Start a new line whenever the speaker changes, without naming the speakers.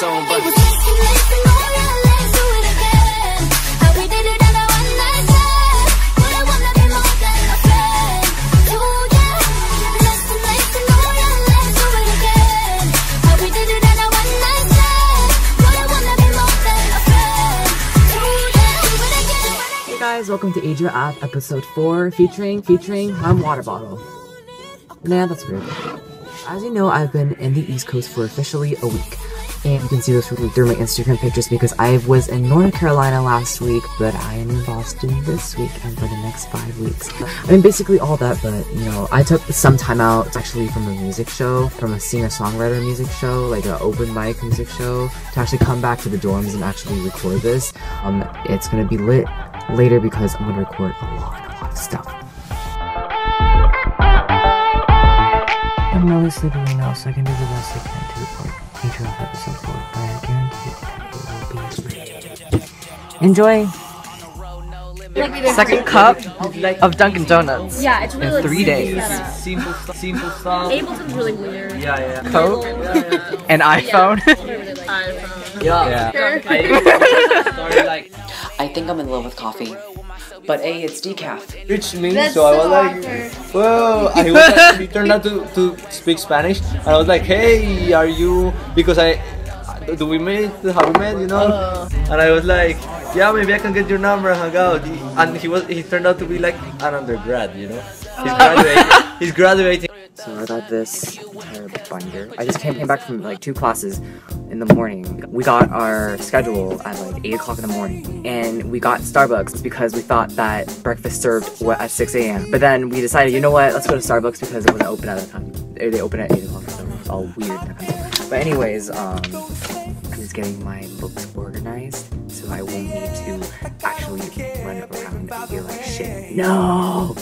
soon, but
guys, welcome to Adria App episode 4 featuring my water bottle. Nah, that's weird. As you know, I've been in the East Coast for officially a week. And you can see this through my Instagram pictures because I was in North Carolina last week, but I am in Boston this week and for the next 5 weeks. I mean, basically all that, but, you know, I took some time out actually from a music show, from a singer-songwriter music show, like an open mic music show, to actually come back to the dorms and actually record this. It's gonna be lit later because I'm gonna record a lot of stuff. I'm really sleepy right now, so I can do the best I can to record Adria App episode 4, but I guarantee it will be enjoy! Second cup of Dunkin' Donuts.
Yeah, it's really
in 3 days.
Simple stuff.
Ableton's really weird.
Yeah.
Coke and iPhone.
Yeah.
I think I'm in love with coffee, but A, it's decaf.
Which means, so I was like, well, he turned out to speak Spanish, and I was like, hey, are you, because have we met, you know? And I was like, yeah, maybe I can get your number and hang out. And he turned out to be like an undergrad, you know? He's graduating.
So I got this entire binder. I just came back from like 2 classes in the morning. We got our schedule at like 8 o'clock in the morning, and we got Starbucks because we thought that breakfast served at 6 a.m. But then we decided, you know what, let's go to Starbucks because it wasn't open at the time. They open at 8 o'clock, so it's all weird. But anyways, I'm just getting my books organized so I won't need to actually run around and feel like shit. No!